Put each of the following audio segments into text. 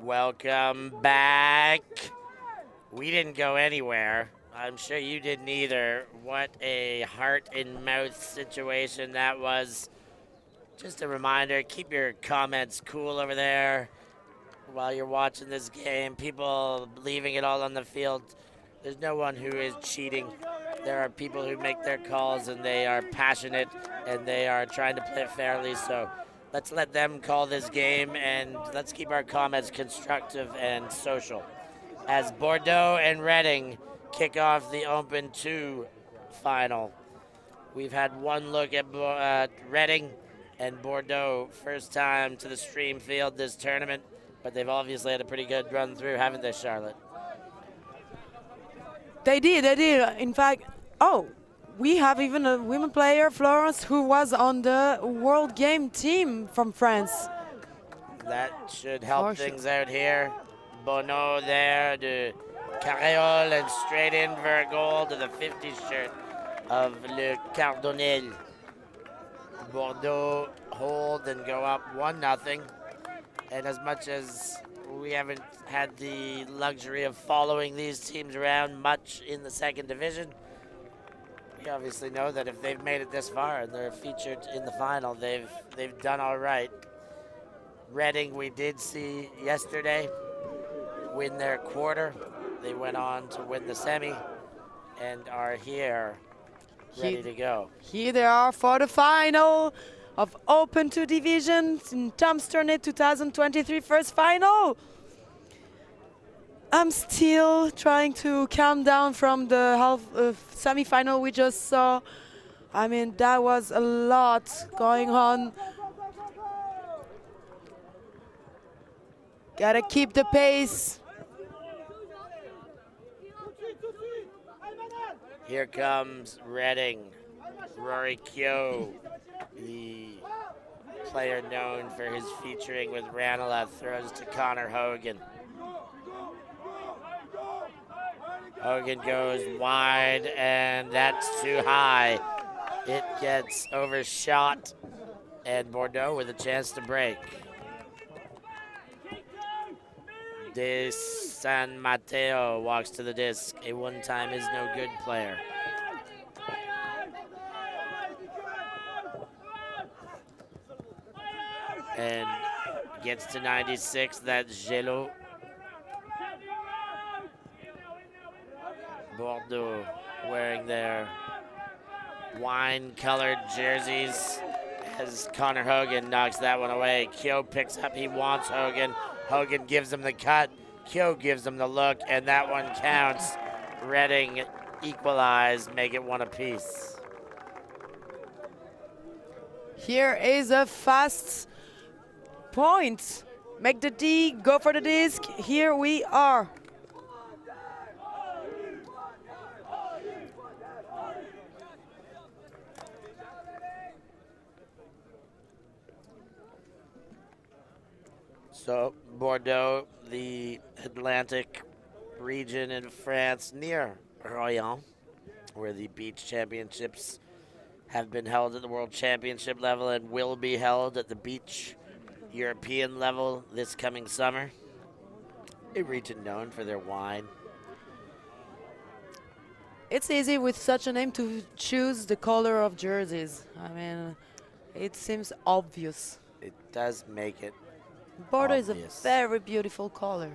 Welcome back. We didn't go anywhere. I'm sure you didn't either. What a heart and mouth situation that was. Just a reminder, keep your comments cool over there while you're watching this game. People leaving it all on the field. There's no one who is cheating. There are people who make their calls and they are passionate and they are trying to play it fairly. So let's let them call this game and let's keep our comments constructive and social. As Bordeaux and Reading kick off the Open 2 final. We've had one look at Reading and Bordeaux, first time to the stream field this tournament, but they've obviously had a pretty good run through, haven't they, Charlotte? They did. In fact, we have even a women player, Florence, who was on the World Game team from France. That should help things out here. Bono there to Carriole and straight in for a goal to the 50 shirt of Le Cardonnel. Bordeaux hold and go up 1-0. And as much as we haven't had the luxury of following these teams around much in the second division, we obviously know that if they've made it this far and they're featured in the final, they've done all right. Reading, we did see yesterday win their quarter. They went on to win the semi and are here ready to go. Here they are for the final of Open 2 divisions in Tom's Tourney 2023 first final. I'm still trying to calm down from the semi-final we just saw. I mean, that was a lot going on. Gotta keep the pace. Here comes Reading. Rory Keogh, the player known for his featuring with Ranelagh, throws to Connor Hogan. Hogan goes wide, and that's too high. It gets overshot, and Bordeaux with a chance to break. De San Mateo walks to the disc, a one-time is no good player. And gets to 96, that's Gelo. Bordeaux wearing their wine-colored jerseys as Connor Hogan knocks that one away. Keogh picks up, he wants Hogan. Hogan gives him the cut, Keogh gives him the look, and that one counts. Reading equalize, make it one apiece. Here is a fast point. Make the D, go for the disc. Here we are. So Bordeaux, the Atlantic region in France near Royan, where the beach championships have been held at the World Championship level and will be held at the beach European level this coming summer. A region known for their wine. It's easy with such a name to choose the color of jerseys. I mean, it seems obvious. It does make it Bordeaux obvious. is a very beautiful color.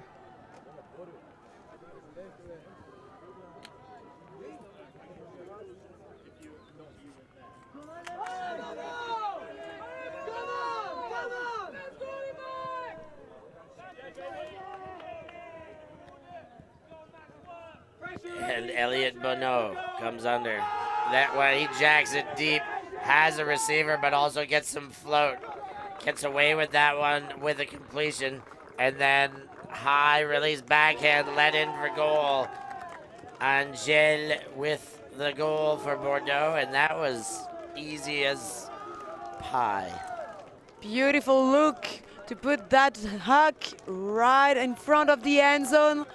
And Elliot Bonneau comes under. That way he jacks it deep, has a receiver, but also gets some float. Gets away with that one with a completion. And then high release backhand let in for goal. Angel with the goal for Bordeaux, and that was easy as pie. Beautiful look to put that huck right in front of the end zone.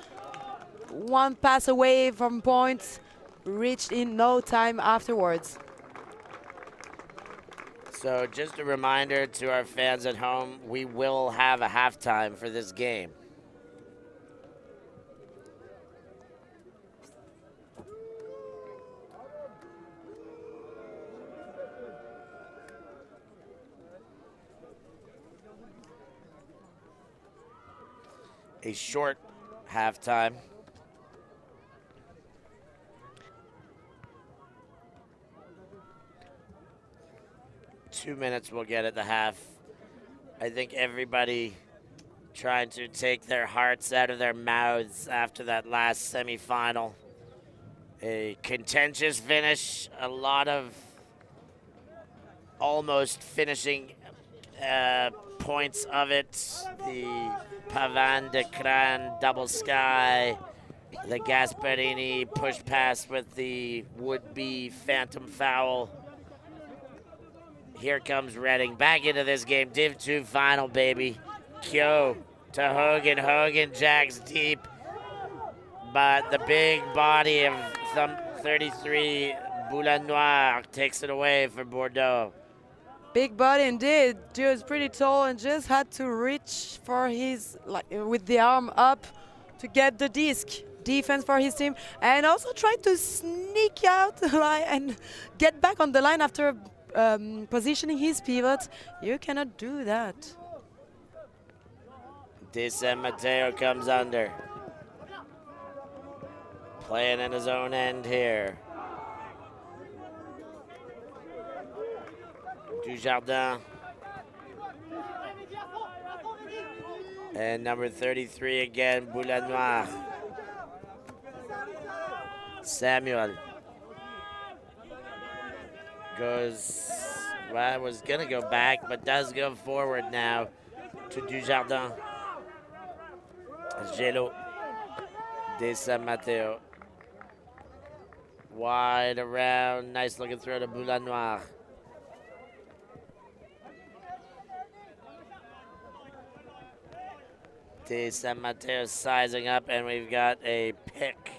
One pass away from points, reached in no time afterwards. So just a reminder to our fans at home, we will have a halftime for this game. a short halftime. Two minutes we'll get at the half. I think everybody trying to take their hearts out of their mouths after that last semifinal. A contentious finish, a lot of almost finishing points of it. The Pavan de Cran double sky, the Gasparini push pass with the would-be phantom foul. Here comes Reading back into this game. Div 2 final, baby. Kyo to Hogan. Hogan jacks deep. But the big body of 33 Boulin Noir takes it away for Bordeaux. Big body indeed. He was pretty tall and just had to reach for his, with the arm up to get the disc. Defense for his team. And also try to sneak out the line and get back on the line after positioning his pivot. You cannot do that. De San Mateo comes under. Playing in his own end here. Dujardin. And number 33 again, Boulanoir. Samuel. Goes, well, was going to go back, but does go forward now to Dujardin. Gelo. De San Mateo. Wide around, nice looking throw to Boulanoir. De San Mateo sizing up, and we've got a pick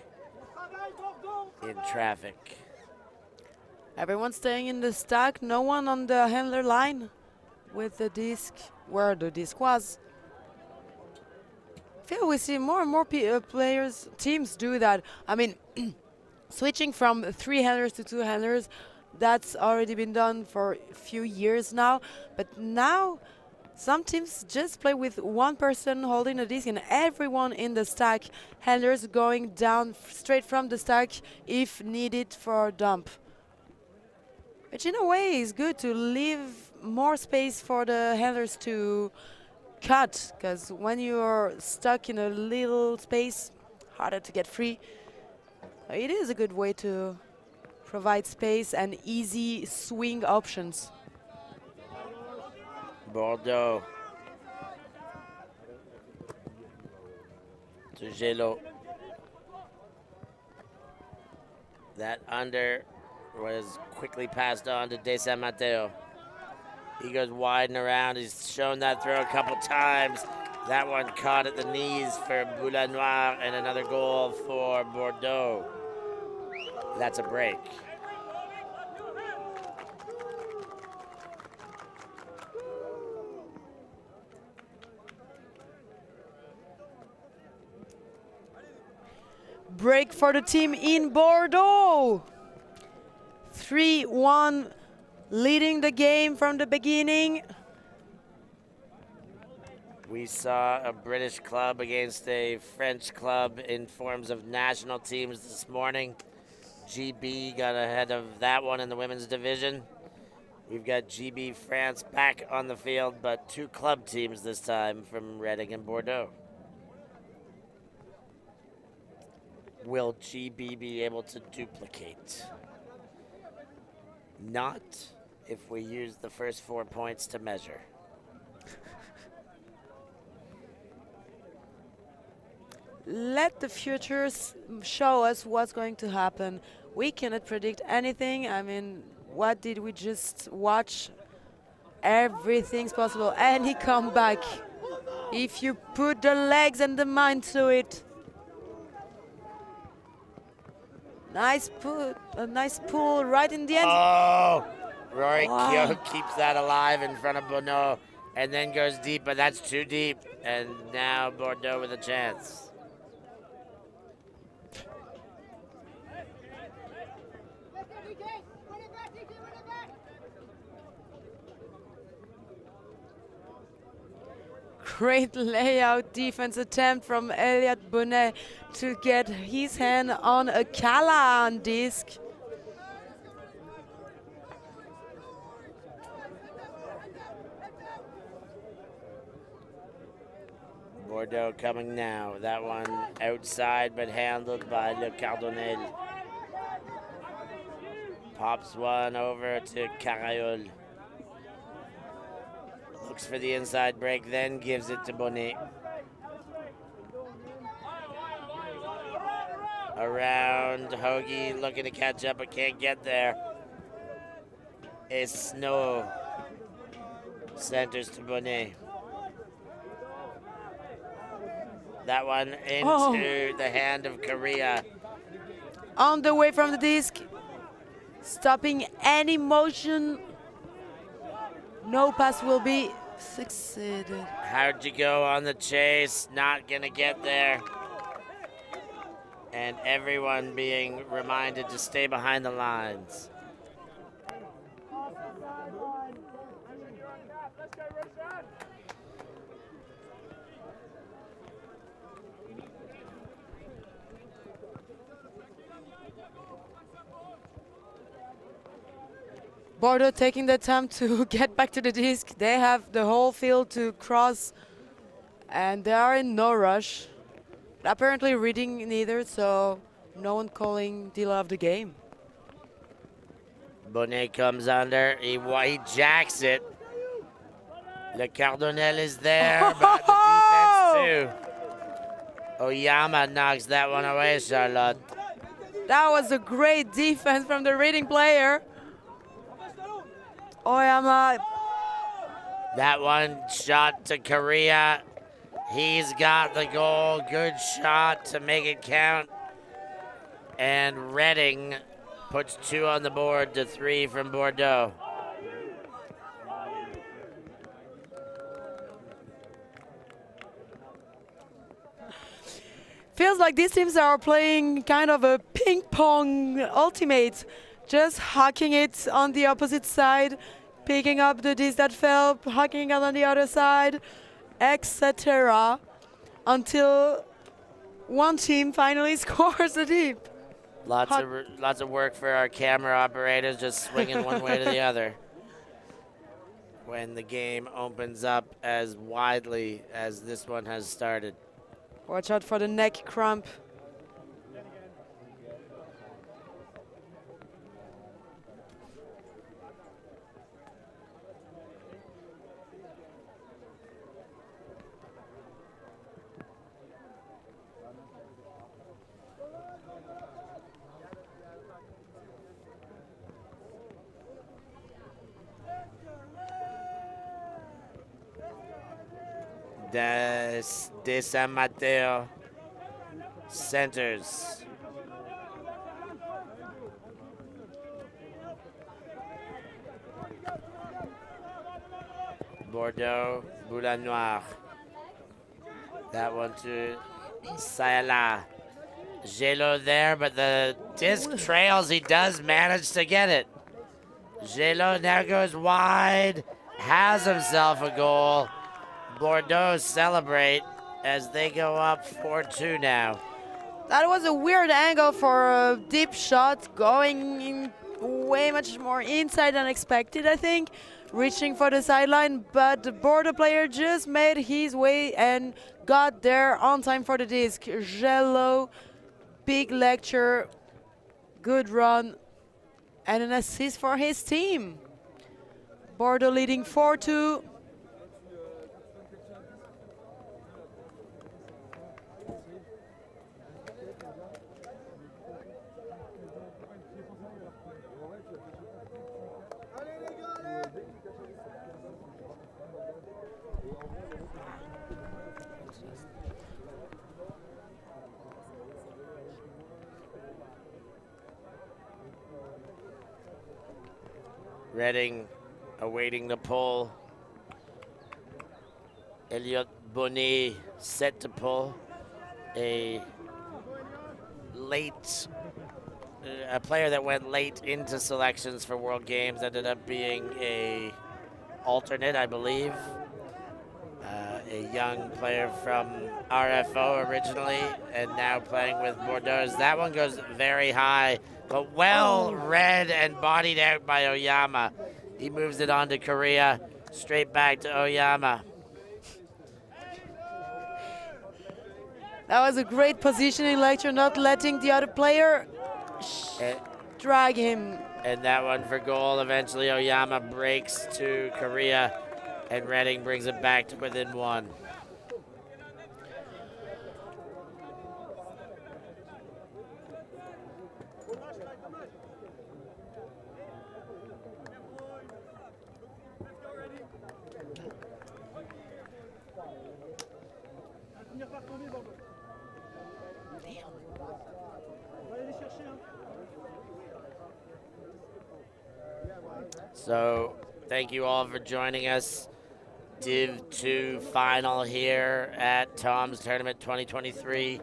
in traffic. Everyone staying in the stack, no one on the handler line with the disc where the disc was. I feel we see more and more teams do that. I mean, switching from 3 handlers to 2 handlers, that's already been done for a few years now. But now, some teams just play with one person holding the disc and everyone in the stack, handlers going down straight from the stack if needed for a dump. Which in a way is good to leave more space for the handlers to cut, because when you're stuck in a little space, harder to get free. It is a good way to provide space and easy swing options. Bordeaux. To Gelo. That under was quickly passed on to De San Mateo. He goes wide and around. He's shown that throw a couple times. That one caught at the knees for Boulanoir, and another goal for Bordeaux. That's a break. Break for the team in Bordeaux. 3-1, leading the game from the beginning. We saw a British club against a French club in forms of national teams this morning. GB got ahead of that one in the women's division. We've got GB France back on the field, but 2 club teams this time from Reading and Bordeaux. Will GB be able to duplicate? Not if we use the first 4 points to measure. Let the future show us what's going to happen. We cannot predict anything. I mean, what did we just watch? Everything's possible. Any comeback. If you put the legs and the mind to it. Nice pull right in the end. Oh, Rory Kyo keeps that alive in front of Bonneau and then goes deep, but that's too deep. And now Bordeaux with a chance. great layout defense attempt from Elliot Bonnet to get his hand on a Callahan disc. Bordeaux coming now. That one outside, but handled by Le Cardonnel. Pops one over to Carayol. Looks for the inside break, then gives it to Bonnet. Around Hoagie, looking to catch up, but can't get there. It's Snow. Centers to Bonnet. That one into the hand of Korea. On the way from the disc, stopping any motion. No pass will be succeeded. How'd you go on the chase? Not gonna get there. And everyone being reminded to stay behind the lines. Bordeaux taking the time to get back to the disc. They have the whole field to cross, and they are in no rush. Apparently reading neither, so no one calling deal of the game. Bonnet comes under, he jacks it. Le Cardonnel is there, but the defense too. Oyama knocks that one away, Charlotte. That was a great defense from the reading player. Oyama. That one shot to Korea. He's got the goal. Good shot to make it count. And Redding puts 2 on the board to 3 from Bordeaux. Feels like these teams are playing kind of a ping pong ultimate. Just hacking it on the opposite side, picking up the disc that fell, hacking it on the other side, etc. Until one team finally scores a deep. Lots of work for our camera operators, just swinging one way to the other. When the game opens up as widely as this one has started. Watch out for the neck cramp. De San Mateo centers. Bordeaux, Boulin Noir. That one to Sayala. Gelo there, but the disc trails. He does manage to get it. Gelo now goes wide, has himself a goal. Bordeaux celebrate as they go up 4-2 now. That was a weird angle for a deep shot, going in way much more inside than expected, I think. Reaching for the sideline, but the Bordeaux player just made his way and got there on time for the disc. Gelo, big lecture, good run, and an assist for his team. Bordeaux leading 4-2. Redding awaiting the pull. Elliot Bonnet set to pull. A player that went late into selections for World Games ended up being a alternate, I believe. a young player from RFO originally, and now playing with Bordeaux. That one goes very high, but well read and bodied out by Oyama. He moves it on to Korea, straight back to Oyama. That was a great positioning lecture, not letting the other player drag him. And that one for goal. Eventually, Oyama breaks to Korea, and Reading brings it back to within one. So, thank you all for joining us. Div 2 final here at Tom's Tournament 2023.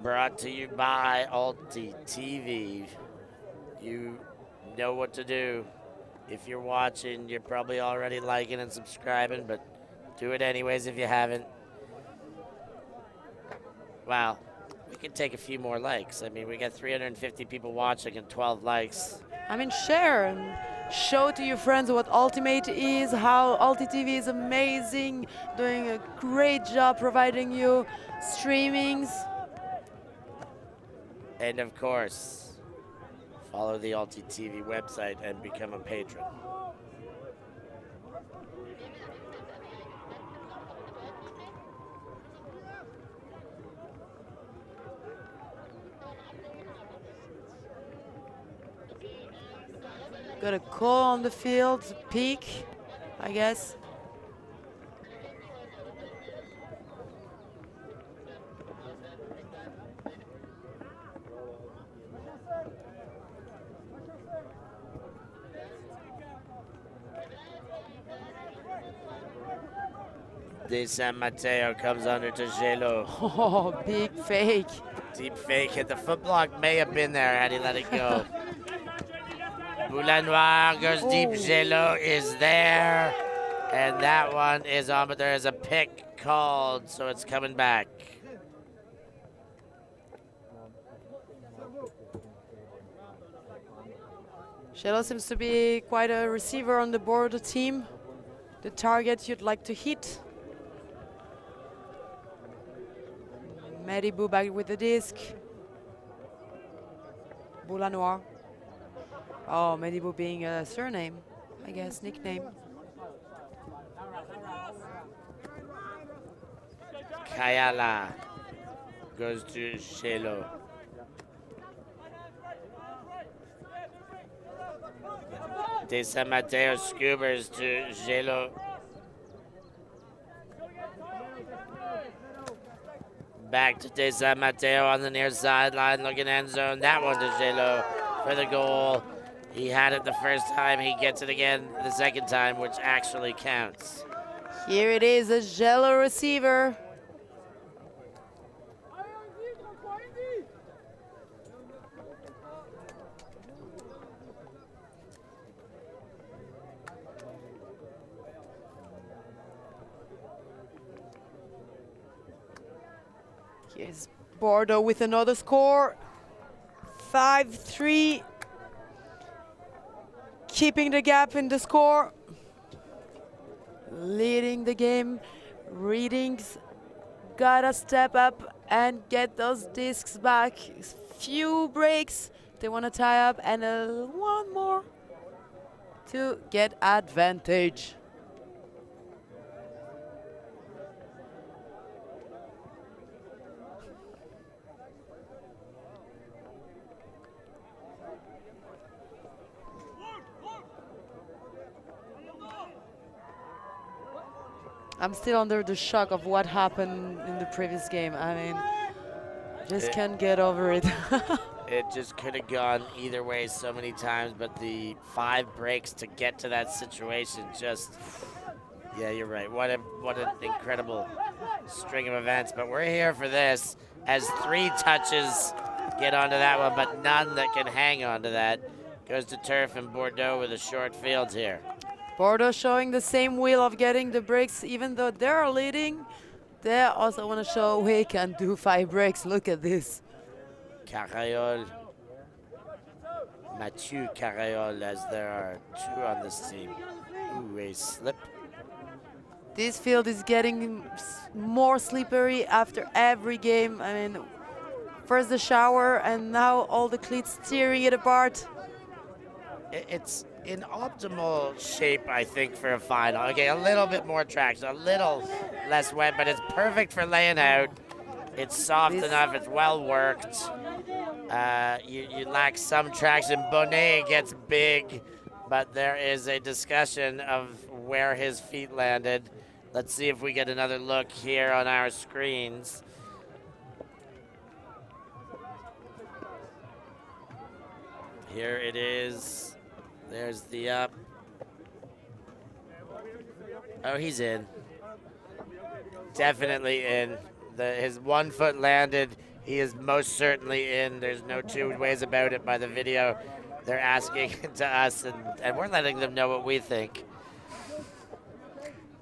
Brought to you by ulti.TV. You know what to do. If you're watching, you're probably already liking and subscribing, but do it anyways if you haven't. Wow, we could take a few more likes. I mean, we got 350 people watching and 12 likes. I mean, share and show to your friends what Ultimate is, how ulti.TV is amazing, doing a great job providing you streamings. And of course, follow the ulti.TV website and become a patron. Got a call on the field, peak, I guess. De San Mateo comes under to Gelo. Oh, big fake. Deep fake hit. The foot block may have been there had he let it go. Boulanoir goes deep. Gelo is there. And that one is on, but there is a pick called, so it's coming back. Gelo seems to be quite a receiver on the Bordeaux team. The target you'd like to hit. Medibu back with the disc. Boulanoir. Oh, Medibu being a surname, I guess, nickname. Kayala goes to Gelo. De San Mateo scoobers to Gelo. Back to De San Mateo on the near sideline, looking end zone. That one to Gelo for the goal. He had it the first time. He gets it again the second time, which actually counts. Here it is, a Gelo receiver. Here's Bordeaux with another score. 5-3. Keeping the gap in the score. Leading the game. Readings gotta step up and get those discs back. Few breaks. They want to tie up and one more to get advantage. I'm still under the shock of what happened in the previous game. I mean, just can't get over it. It just could have gone either way so many times, but the 5 breaks to get to that situation just, yeah, you're right. What an incredible string of events. But we're here for this, as 3 touches get onto that one, but none that can hang on to that. Goes to turf and Bordeaux with a short field here. Bordeaux showing the same will of getting the breaks, even though they're leading. They also want to show we can do 5 breaks. Look at this. Carayol. Mathieu Carayol, as there are 2 on this team. Ooh, a slip. This field is getting more slippery after every game. I mean, first the shower and now all the cleats tearing it apart. It's in optimal shape, I think, for a final. Okay, a little bit more traction, a little less wet, but it's perfect for laying out. It's soft enough, it's well worked. You lack some traction. Bonnet gets big, but there is a discussion of where his feet landed. Let's see if we get another look here on our screens. Here it is. There's the up. Oh, he's in. Definitely in. His 1 foot landed. He is most certainly in. There's no 2 ways about it by the video. They're asking to us, and we're letting them know what we think.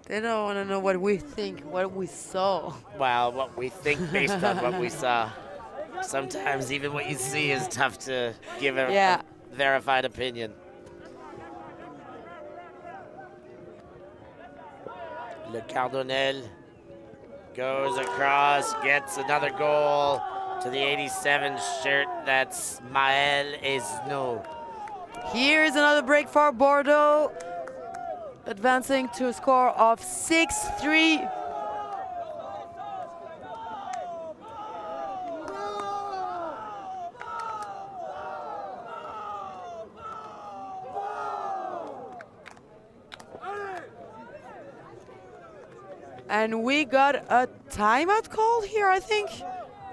They don't want to know what we think, what we saw. Well, what we think based on what we saw. Sometimes even what you see is tough to give a verified opinion. Le Cardonnel goes across, gets another goal to the 87 shirt. That's Maël Esnault. Here's another break for Bordeaux, advancing to a score of 6-3. And we got a timeout call here, I think.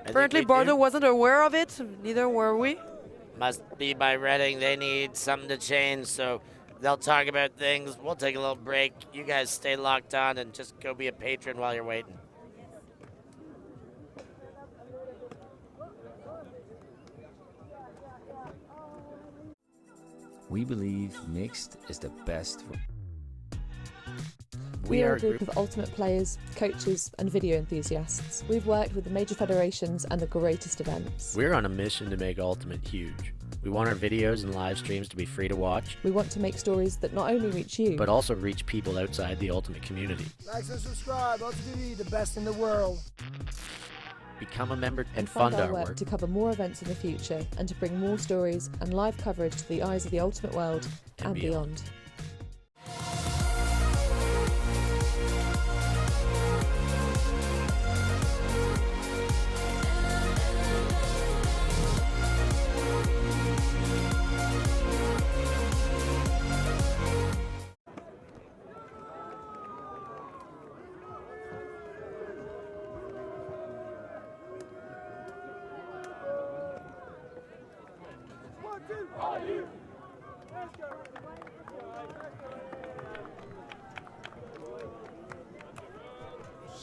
Apparently Bordeaux wasn't aware of it, neither were we. Must be by Reading. They need something to change, so they'll talk about things. We'll take a little break. You guys stay locked on and just go be a patron while you're waiting. We believe mixed is the best. We are a group of ultimate players, coaches and video enthusiasts. We've worked with the major federations and the greatest events. We're on a mission to make Ultimate huge. We want our videos and live streams to be free to watch. We want to make stories that not only reach you, but also reach people outside the Ultimate community. Like and subscribe, ulti.TV, the best in the world. Become a member and fund our our work to cover more events in the future and to bring more stories and live coverage to the eyes of the Ultimate world and beyond.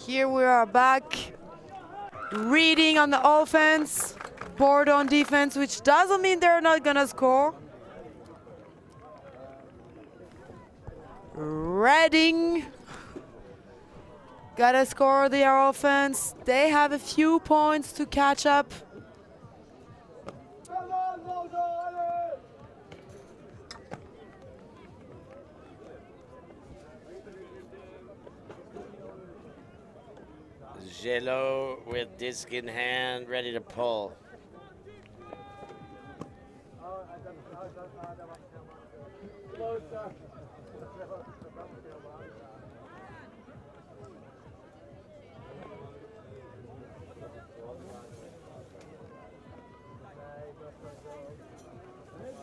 Here we are back, reading on the offense, Bordeaux on defense, which doesn't mean they're not gonna score. Reading gotta score their offense. They have a few points to catch up. Gelo with disc in hand, ready to pull.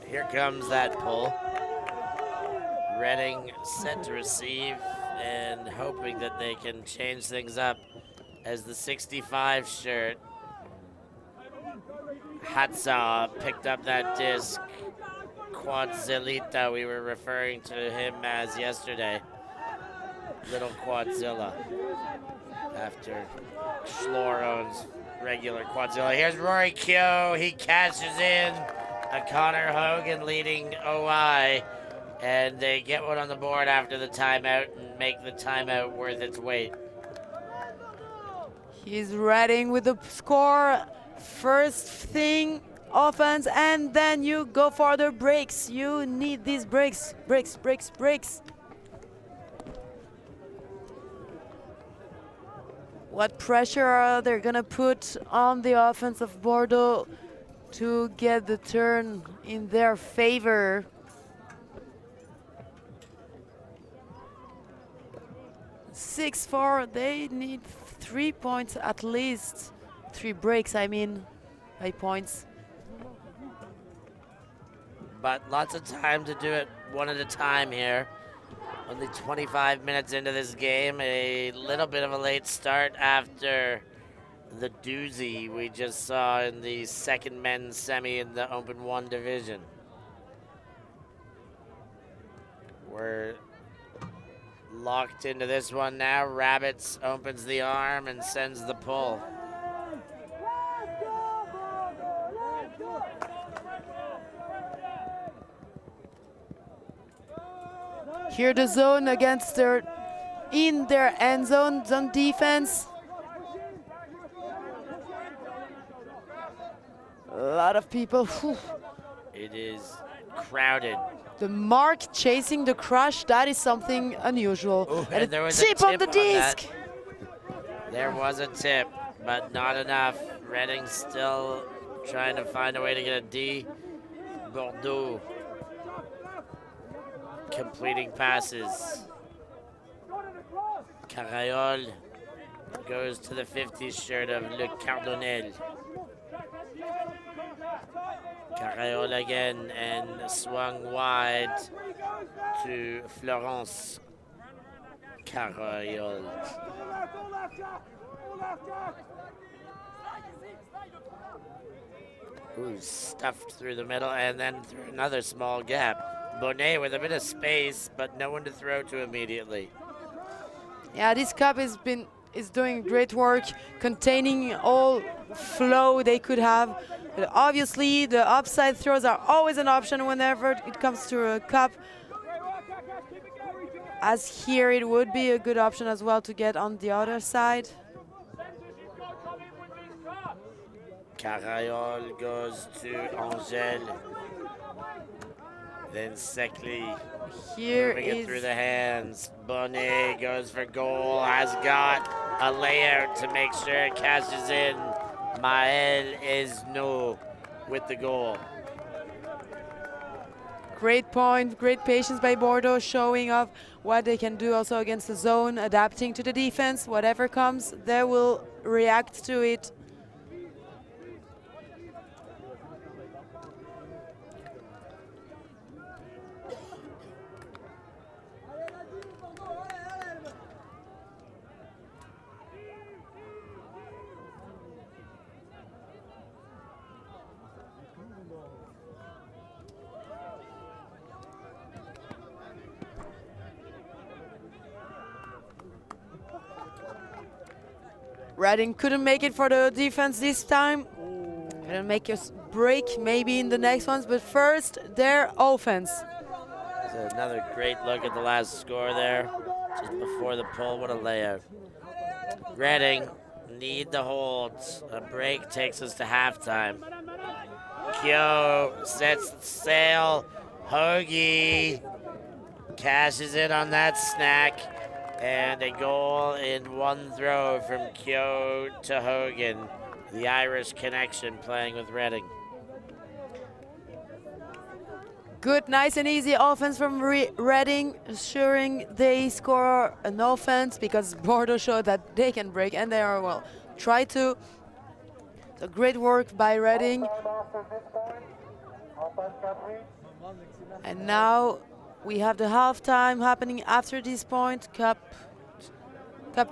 Here comes that pull. Reading set to receive and hoping that they can change things up as the 65 shirt. Hatsa picked up that disc. Quadzillita, we were referring to him as yesterday. Little Quadzilla. After Schlor owns regular Quadzilla. Here's Rory Keogh, he cashes in. A Connor Hogan leading OI. And they get one on the board after the timeout and make the timeout worth its weight. He's Reading with the score. First thing, offense, and then you go for the breaks. You need these breaks. Breaks, breaks, breaks. What pressure are they gonna put on the offense of Bordeaux to get the turn in their favor? Six-4, they need 3 points at least. 3 breaks, I mean, by points. But lots of time to do it one at a time here. Only 25 minutes into this game, a little bit of a late start after the doozy we just saw in the second men's semi in the Open 1 division. We're locked into this one now. Rabbits opens the arm and sends the pull. Here the zone against in their end zone, zone defense. A lot of people. Whew. It is crowded. The mark chasing the crush, that is something unusual. Ooh, and there a was tip a on the disc. There was a tip, but not enough. Reading still trying to find a way to get a D. Bordeaux completing passes. Carayol goes to the 50s shirt of Le Cardonnel. Carayol again and swung wide to Florence. Carayol. Ooh, stuffed through the middle and then through another small gap. Bonnet with a bit of space, but no one to throw to immediately. Yeah, this cup is doing great work, containing all flow they could have. But obviously, the upside throws are always an option whenever it comes to a cup. As here, it would be a good option as well to get on the other side. Carayol goes to Angèle. Then Seckley Here moving it is through the hands. Bonnet goes for goal, has got a layout to make sure it cashes in. Maël Esnault with the goal. great point, great patience by Bordeaux, showing off what they can do also against the zone, adapting to the defense. Whatever comes, they will react to it. Reading couldn't make it for the defense this time. Couldn't make a break, maybe in the next ones, but first, their offense. So another great look at the last score there, just before the pull. What a layout. Reading need the holds. A break takes us to halftime. Kyo sets sail. Hoagie cashes in on that snack. And a goal in one throw from Kyo to Hogan. The Irish connection playing with Reading. Good, nice and easy offense from Reading, assuring they score an offense because Bordeaux showed that they can break, and they are, well, try to. So great work by Reading. And now we have the halftime happening after this point. Cup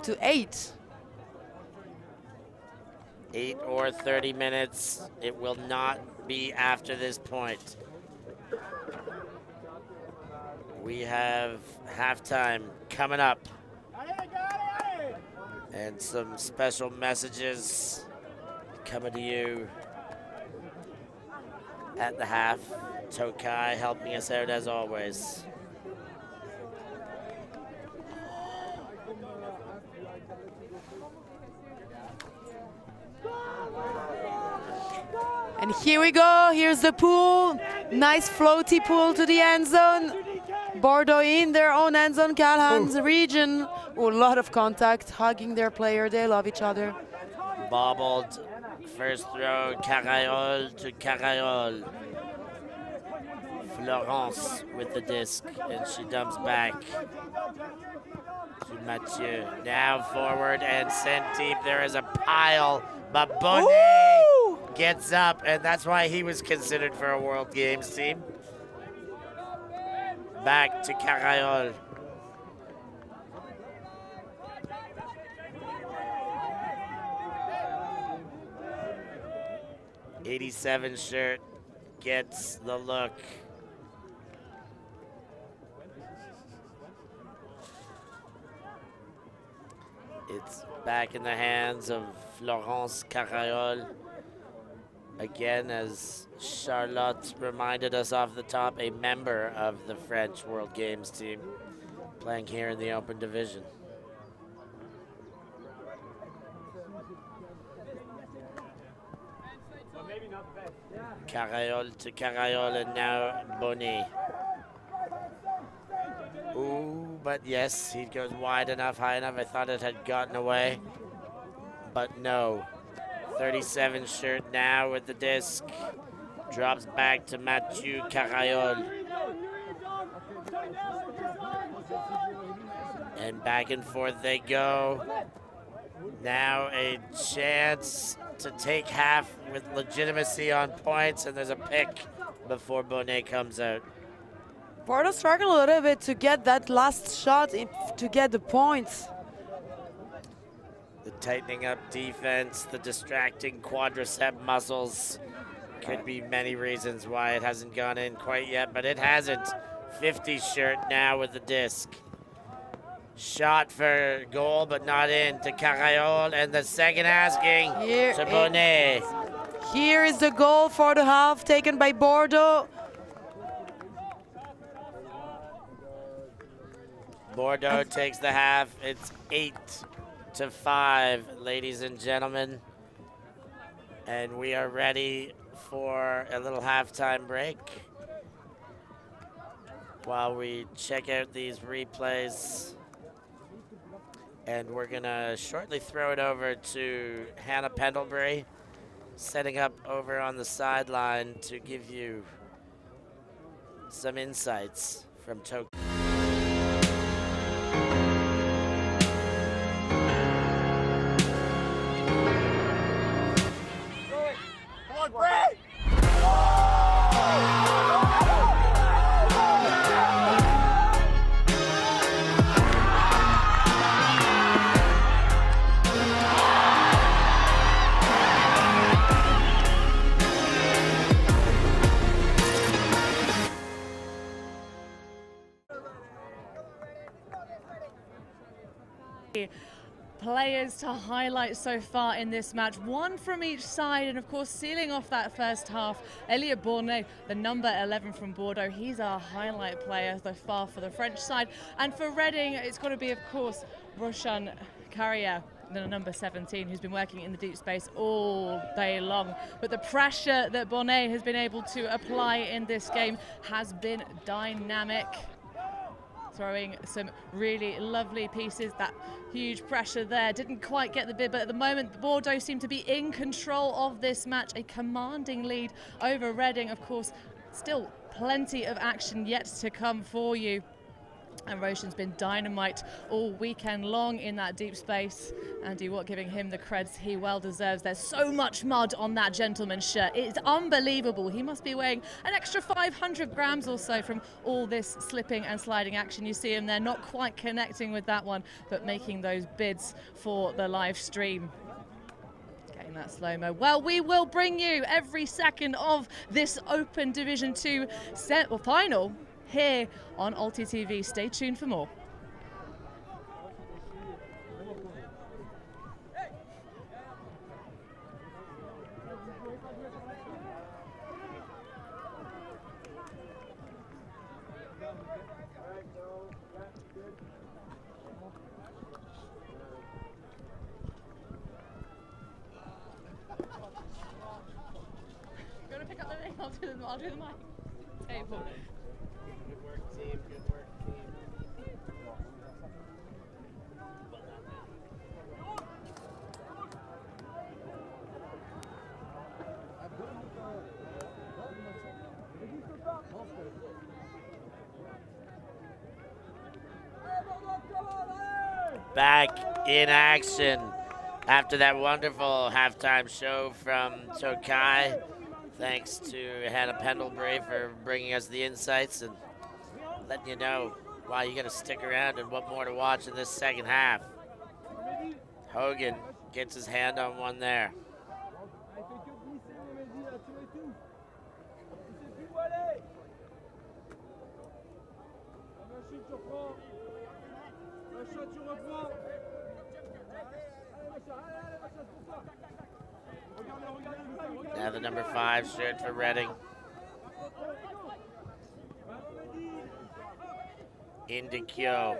to 8. 8 or 30 minutes. It will not be after this point. We have halftime coming up. And some special messages coming to you at the half. Tokai helping us out as always. And here we go. Here's the pool. Nice floaty pool to the end zone. Bordeaux in their own end zone, Calhan's region. Ooh, a lot of contact, hugging their player. They love each other. Bobbled. First throw, Carayol to Carayol. Florence with the disc, and she dumps back to Mathieu. Now forward and sent deep. There is a pile, but Bonnet gets up, and that's why he was considered for a World Games team. Back to Carayol. '87 shirt gets the look. It's back in the hands of Florence Carayol. Again, as Charlotte reminded us off the top, a member of the French World Games team, playing here in the Open Division. Carayol to Carayol, and now Bonnet. Ooh, but yes, he goes wide enough, high enough. I thought it had gotten away, but no. 37 shirt now with the disc. Drops back to Mathieu Carayol. And back and forth they go. Now a chance to take half with legitimacy on points, and there's a pick before Bonnet comes out. Bordeaux struggled a little bit to get that last shot to get the points. The tightening up defense, the distracting quadricep muscles. Could be many reasons why it hasn't gone in quite yet, but it hasn't. 50 shirt now with the disc. Shot for goal, but not in to Carayol, and the second asking to Bonnet. Here is the goal for the half taken by Bordeaux. Bordeaux takes the half. It's 8-5, ladies and gentlemen. And we are ready for a little halftime break while we check out these replays. And we're gonna shortly throw it over to Hannah Pendlebury, setting up over on the sideline to give you some insights from Tokyo. Players to highlight so far in this match, one from each side, and of course sealing off that first half, Elliot Bornet, the number 11 from Bordeaux. He's our highlight player so far for the French side, and for Reading it's got to be of course Roshan Carrier, the number 17, who's been working in the deep space all day long. But the pressure that Bornet has been able to apply in this game has been dynamic. Throwing some really lovely pieces. That huge pressure there didn't quite get the bid, but at the moment Bordeaux seem to be in control of this match. A commanding lead over Reading. Of course, still plenty of action yet to come for you. And Roshan's been dynamite all weekend long in that deep space. Andy Watt giving him the creds he well deserves. There's so much mud on that gentleman's shirt. It's unbelievable. He must be weighing an extra 500 grams or so from all this slipping and sliding action. You see him there not quite connecting with that one, but making those bids for the live stream. Getting that slow-mo. Well, we will bring you every second of this Open Division 2 set or final here on ulti.TV. Stay tuned for more. I'll do the mic table. Good work, team. Good work, team. Back in action after that wonderful halftime show from Tokai. Thanks to Hannah Pendlebury for bringing us the insights and letting you know why you got to stick around and what more to watch in this second half. Hogan gets his hand on one there. Now the number 5 shirt for Reading. Into Kyo.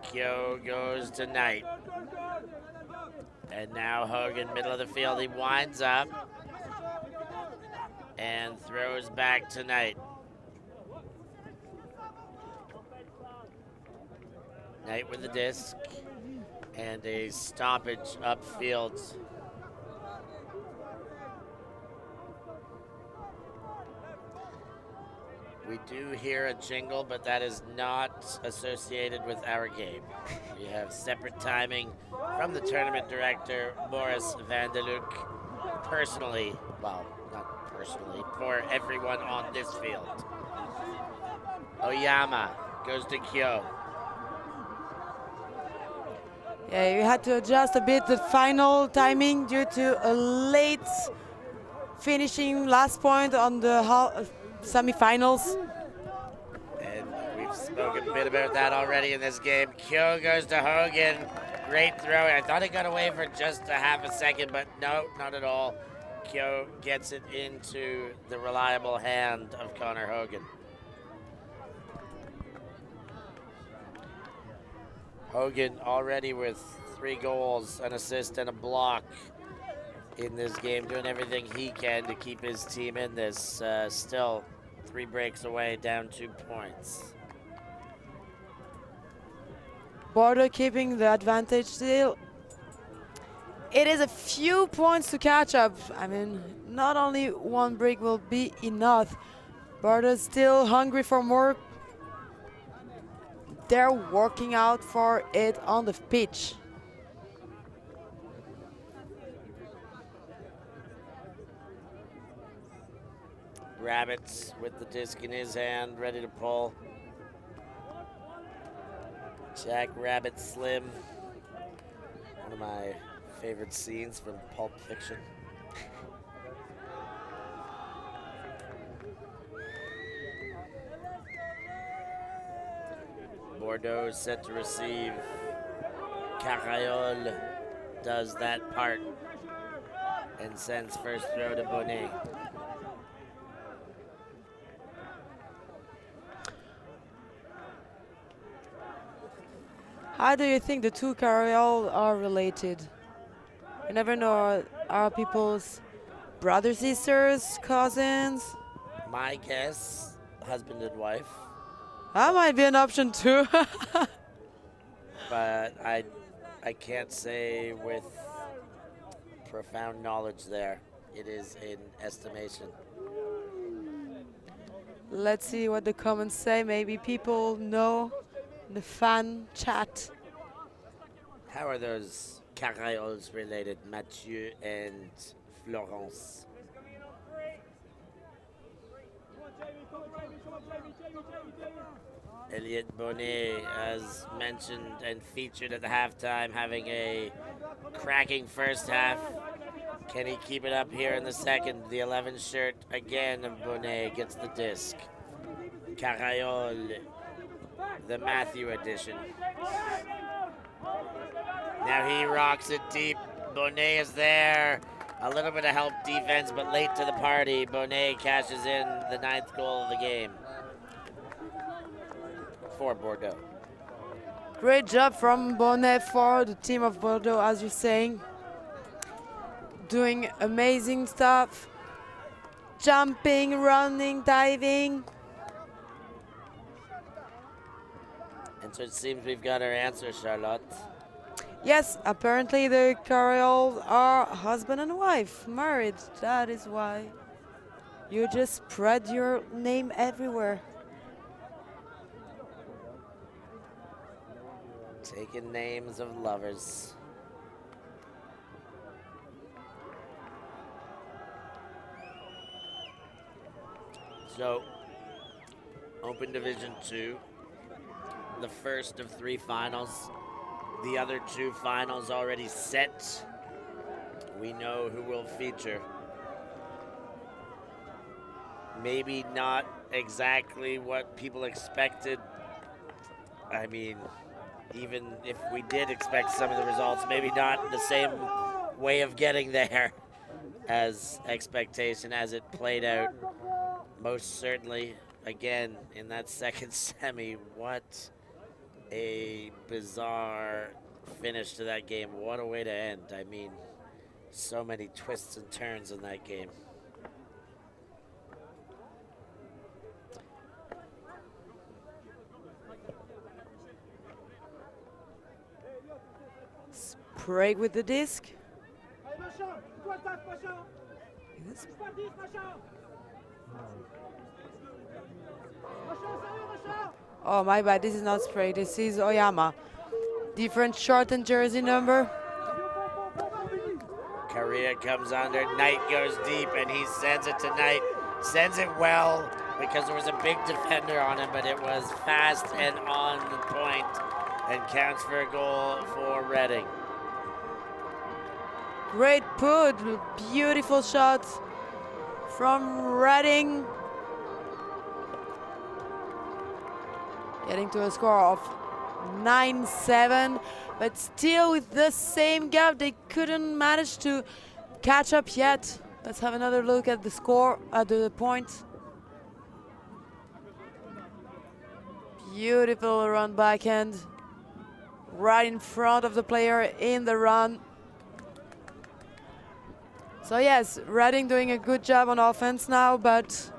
Kyo goes to Knight. And now Hogan, middle of the field, he winds up and throws back to Knight. Knight with the disc and a stoppage upfield. We do hear a jingle, but that is not associated with our game. We have separate timing from the tournament director, Boris van der Luc, personally, well, not personally, for everyone on this field. Oyama goes to Kyo. Yeah, you had to adjust a bit the final timing due to a late finishing last point on the semifinals. And we've spoken a bit about that already in this game. Kyo goes to Hogan. Great throw. I thought he got away for just a half a second, but no, not at all. Kyo gets it into the reliable hand of Connor Hogan. Hogan already with 3 goals, an assist, and a block in this game, doing everything he can to keep his team in this. Still 3 breaks away, down 2 points. Bordeaux keeping the advantage still. It is a few points to catch up. I mean, not only 1 break will be enough. Bordeaux still hungry for more. They're working out for it on the pitch. Rabbits with the disc in his hand, ready to pull. Jack Rabbit Slim. One of my favorite scenes from Pulp Fiction. Bordeaux is set to receive. Carayol does that part and sends first throw to Bonnet. How do you think the two Carayol are related? You never know, are people's brothers, sisters, cousins? My guess, husband and wife. That might be an option too. But I can't say with profound knowledge there. It is an estimation. Let's see what the comments say. Maybe people know the fan chat. How are those Carayols related, Mathieu and Florence? Elliot Bonnet, as mentioned and featured at the halftime, having a cracking first half. Can he keep it up here in the second? The 11 shirt again of Bonnet gets the disc. Carayol, the Matthew edition. Now he rocks it deep. Bonnet is there. A little bit of help defense, but late to the party. Bonnet cashes in the 9th goal of the game for Bordeaux. Great job from Bonnet for the team of Bordeaux, as you're saying. Doing amazing stuff. jumping, running, diving. And so it seems we've got our answer, Charlotte. Yes, apparently the Carriols are husband and wife, married. That is why you just spread your name everywhere. Taking names of lovers. So, Open Division 2, the first of 3 finals. The other 2 finals already set. We know who will feature. Maybe not exactly what people expected. I mean, even if we did expect some of the results, maybe not the same way of getting there as expectation as it played out. Most certainly, again, in that second semi, what a bizarre finish to that game. What a way to end. I mean, so many twists and turns in that game. Sprague with the disc. Oh, my bad. This is not Sprague. This is Oyama. Different short and jersey number. Correa comes under. Knight goes deep, and he sends it to Knight. Sends it well because there was a big defender on him, but it was fast and on the point and counts for a goal for Reading. Great put. Beautiful shot from Reading. Getting to a score of 9-7, but still with the same gap, they couldn't manage to catch up yet. Let's have another look at the score, at the points. Beautiful run backhand, right in front of the player in the run. So yes, Reading doing a good job on offense now, but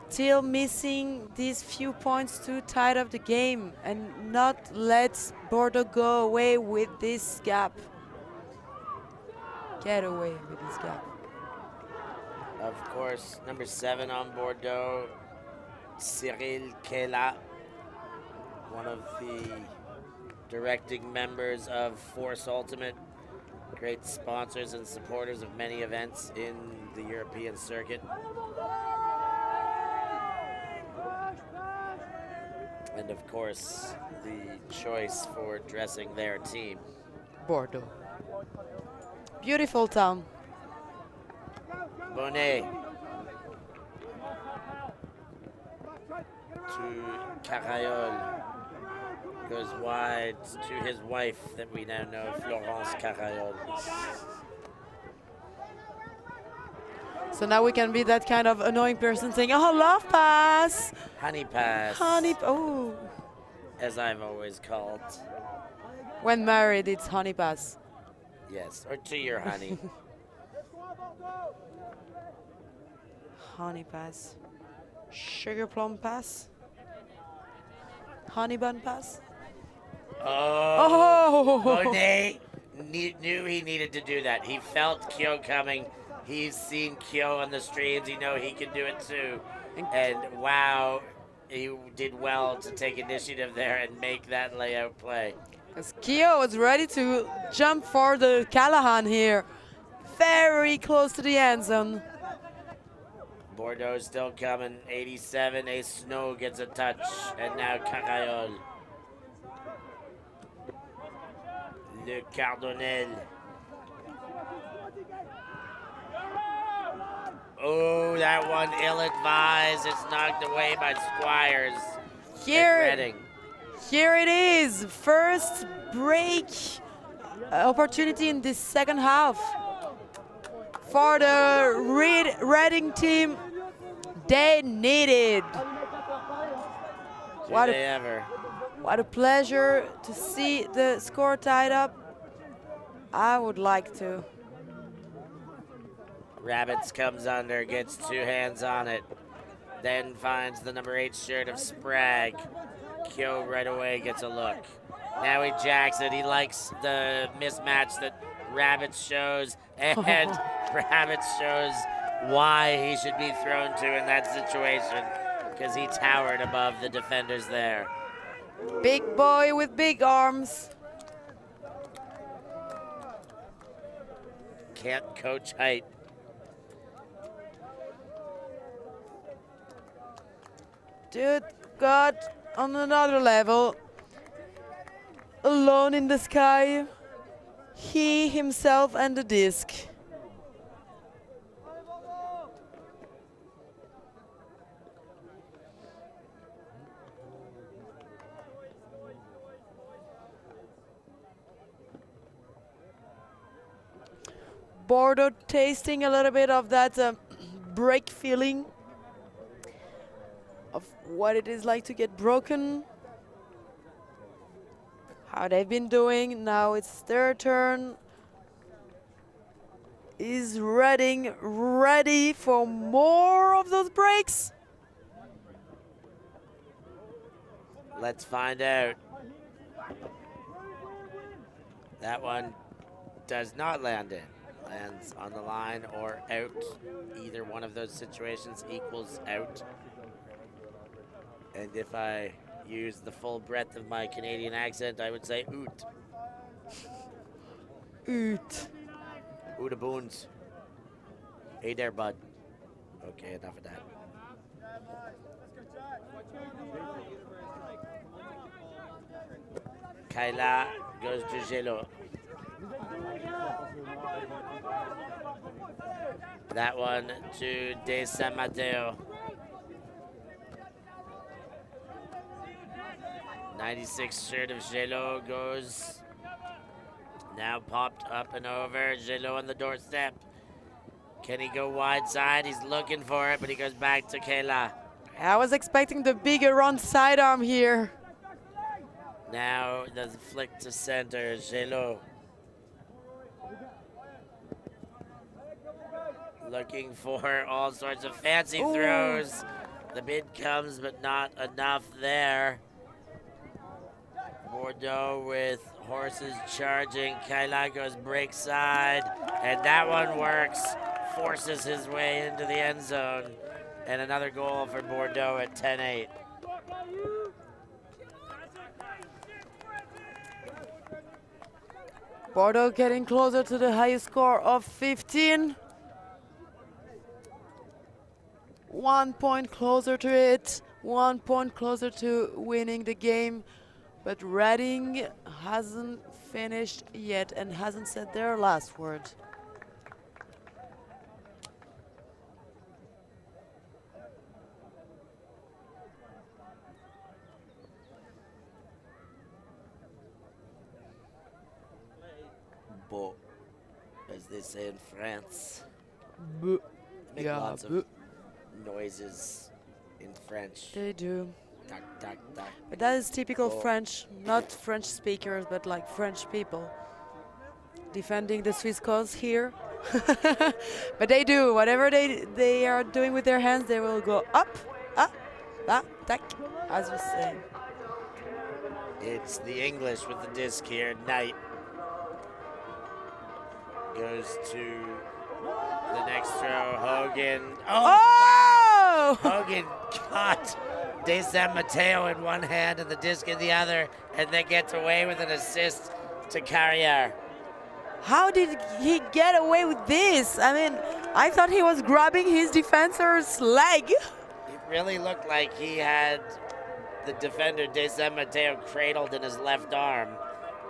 still missing these few points to tie up the game and not let Bordeaux go away with this gap. Get away with this gap. Of course, number 7 on Bordeaux, Cyril Kela, one of the directing members of Force Ultimate, great sponsors and supporters of many events in the European circuit. And of course, the choice for dressing their team. Bordeaux. Beautiful town. Bonnet to Carayol. Goes wide to his wife that we now know, Florence Carayol. So now we can be that kind of annoying person saying, oh, love pass. Honey pass. Oh. As I've always called. When married, it's honey pass. Yes, or to your honey. Honey pass. Sugar plum pass. Honey bun pass. Oh. Monet knew he needed to do that. He felt Kyo coming. He's seen Kyo on the streams. He know he can do it too. And wow, he did well to take initiative there and make that layout play. Because Kyo was ready to jump for the Callahan here. Very close to the end zone. Bordeaux still coming. 87. A Snow gets a touch. And now Carayol. Le Cardonnel. Oh, that one ill-advised. It's knocked away by Squires. Here it is. First break opportunity in this second half. For the Reading team, they need it. What a pleasure to see the score tied up. I would like to. Rabbits comes under, gets 2 hands on it. Then finds the number 8 shirt of Sprague. Kyo right away gets a look. Now he jacks it. He likes the mismatch that Rabbits shows, and Rabbits shows why he should be thrown to in that situation, because he towered above the defenders there. Big boy with big arms. Can't coach height. Dude got on another level. Alone in the sky. He, himself, and the disc. Bordeaux tasting a little bit of that break feeling of what it is like to get broken. How they've been doing. Now it's their turn. Is Redding ready for more of those breaks? Let's find out. That one does not land in. Lands on the line or out. Either one of those situations equals out. And if I use the full breadth of my Canadian accent, I would say oot. Oot. Oota boons. Hey there, bud. Okay, enough of that. Kyla goes to Gelo. That one to De San Mateo. 96 shirt of Gelo goes. Now popped up and over. Gelo on the doorstep. Can he go wide side? He's looking for it, but he goes back to Kayla. I was expecting the bigger run sidearm here. Now the flick to center. Gelo. Looking for all sorts of fancy throws. The bid comes, but not enough there. Bordeaux with horses charging. Kaila goes break side, and that one works. Forces his way into the end zone. And another goal for Bordeaux at 10-8. Bordeaux getting closer to the highest score of 15. 1 point closer to it. 1 point closer to winning the game. But Reading hasn't finished yet and hasn't said their last word. Beau, as they say in France. Boo. Make Yeah, lots boo. of noises in French. They do. Tac, tac, tac. But that is typical Beau. French, not French speakers, but like French people. Defending the Swiss cause here. But they do, whatever they are doing with their hands, they will go up, tac, as we say. It's the English with the disc here. Knight goes to the next throw. Hogan. Oh! Wow! Hogan caught De San Mateo in one hand and the disc in the other, and then gets away with an assist to Carrier. How did he get away with this? I mean, I thought he was grabbing his defender's leg. It really looked like he had the defender De San Mateo cradled in his left arm,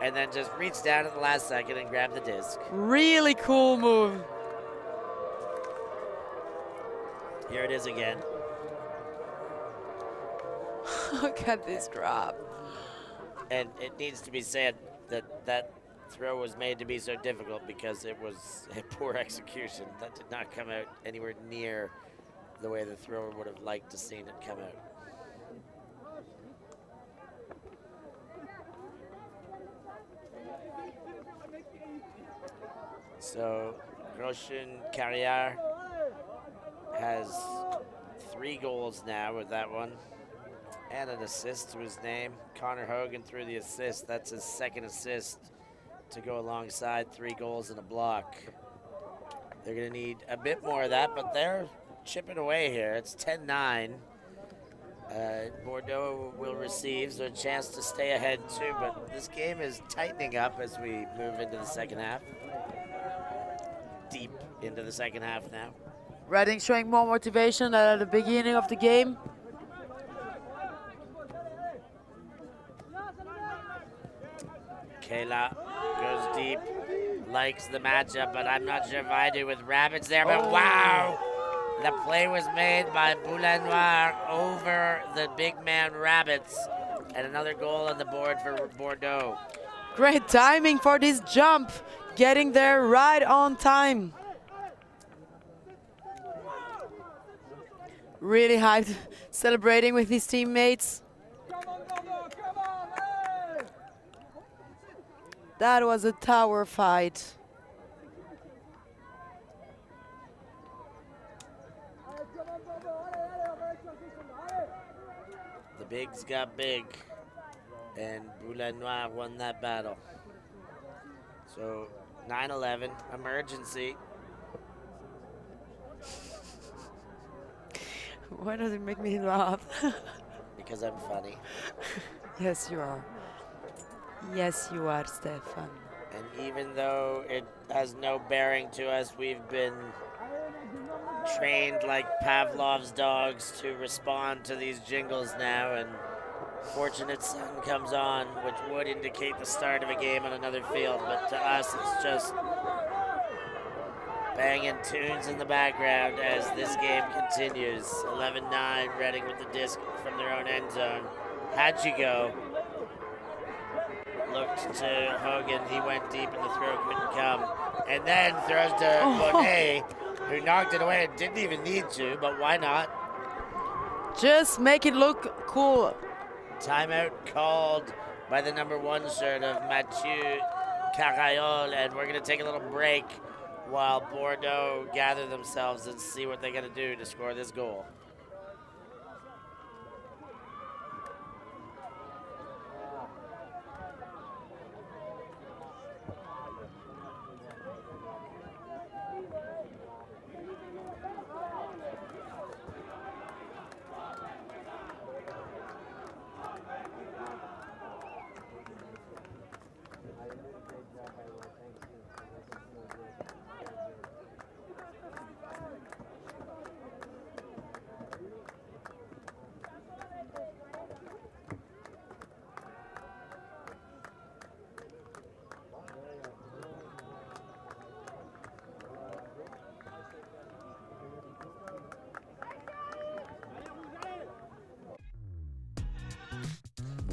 and then just reached down at the last second and grabbed the disc. Really cool move. Here it is again. Look at this drop. And it needs to be said that that throw was made to be so difficult because it was a poor execution. That did not come out anywhere near the way the thrower would have liked to seen it come out. So, Roshan Carrier has 3 goals now with that one, and an assist to his name. Connor Hogan threw the assist. That's his 2nd assist to go alongside 3 goals and a block. They're going to need a bit more of that, but they're chipping away here. It's 10-9. Bordeaux will receive, so a chance to stay ahead too, but this game is tightening up as we move into the second half. Deep into the second half now. Reading showing more motivation than at the beginning of the game. Kayla goes deep, likes the matchup, but I'm not sure if I do with Rabbits there, but wow! The play was made by Boulanoir over the big man Rabbits, and another goal on the board for Bordeaux. Great timing for this jump, getting there right on time. Really hyped, celebrating with his teammates. That was a tower fight. The bigs got big, and Boulanoir won that battle. So 9-11, emergency. Why does it make me laugh? Because I'm funny. Yes, you are. Yes, you are, Stefan. And even though it has no bearing to us, we've been trained like Pavlov's dogs to respond to these jingles now, and Fortunate Son comes on, which would indicate the start of a game on another field, but to us it's just banging tunes in the background as this game continues. 11-9, Reading with the disc from their own end zone. Hachigo looked to Hogan, he went deep in the throw, couldn't come. And then throws to Monet, who knocked it away and didn't even need to, but why not? Just make it look cool. Timeout called by the number 1 shirt of Mathieu Carayol, and we're gonna take a little break while Bordeaux gather themselves and see what they're gonna do to score this goal.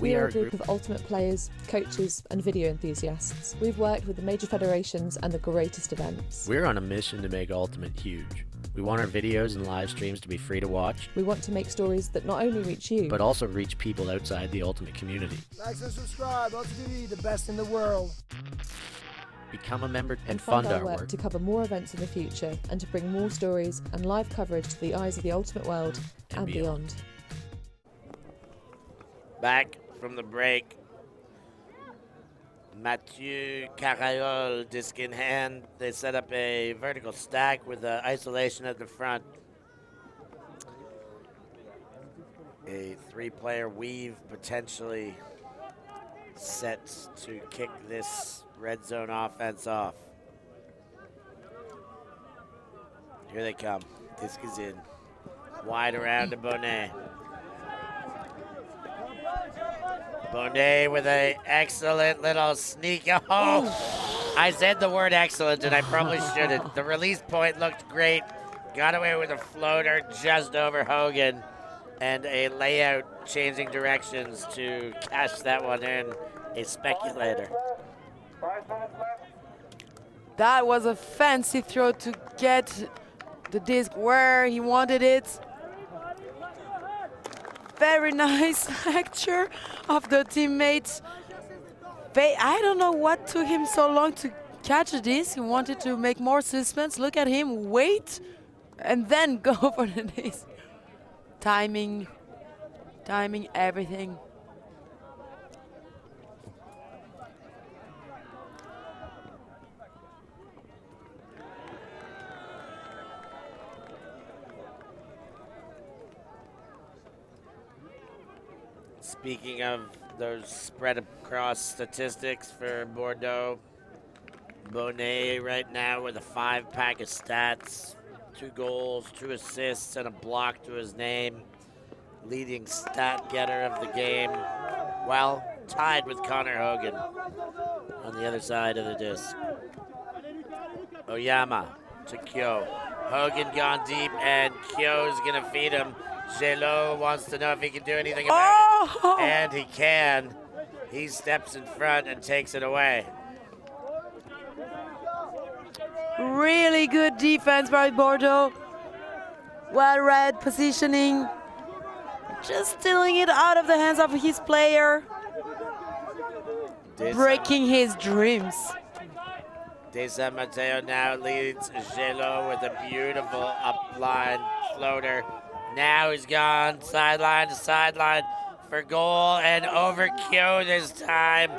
We are a group of ultimate players, coaches and video enthusiasts. We've worked with the major federations and the greatest events. We're on a mission to make Ultimate huge. We want our videos and live streams to be free to watch, We want to make stories that not only reach you, but also reach people outside the Ultimate community. Like and subscribe, ulti.TV, the best in the world. Become a member and fund fund our our work work. to cover more events in the future and to bring more stories and live coverage to the eyes of the ultimate world and beyond. Back from the break, Mathieu Carayol, disc in hand. They set up a vertical stack with isolation at the front. A 3-player weave potentially set to kick this red zone offense off. Here they come. Disc is in. Wide around to Bonnet. Bonnet with an excellent little sneak. Oh, I said the word excellent, and I probably shouldn't. The release point looked great. Got away with a floater just over Hogan, and a layout changing directions to cash that one in. A speculator. That was a fancy throw to get the disc where he wanted it. Very nice capture of the teammates. I don't know what took him so long to catch this. He wanted to make more suspense. Look at him wait and then go for the knees. Timing everything. Speaking of those spread across statistics for Bordeaux, Bonnet right now with a 5-pack of stats, 2 goals, 2 assists, and a block to his name. Leading stat getter of the game. Well, tied with Connor Hogan on the other side of the disc. Oyama to Kyo. Hogan gone deep, and Kyo's gonna feed him. Gelo wants to know if he can do anything about it, and he can. He steps in front and takes it away. Really good defense by Bordeaux. Well read positioning. Just stealing it out of the hands of his player. Breaking his dreams. De San Mateo now leads Gelo with a beautiful upline floater. Now he's gone sideline to sideline for goal and over Kyo this time.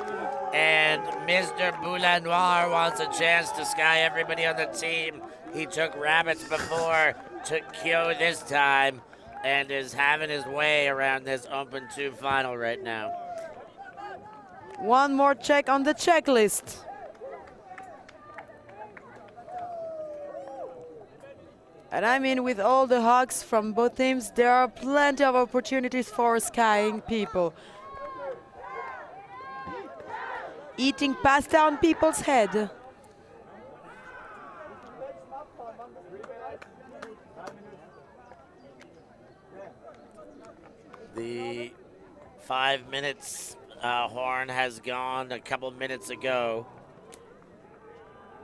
And Mr. Boulanoir wants a chance to sky everybody on the team. He took rabbits before, took Kyo this time, and is having his way around this Open 2 final right now. One more check on the checklist. And I mean, with all the hugs from both teams, there are plenty of opportunities for skying people. Eating pasta on people's head. The 5 minutes horn has gone a couple minutes ago.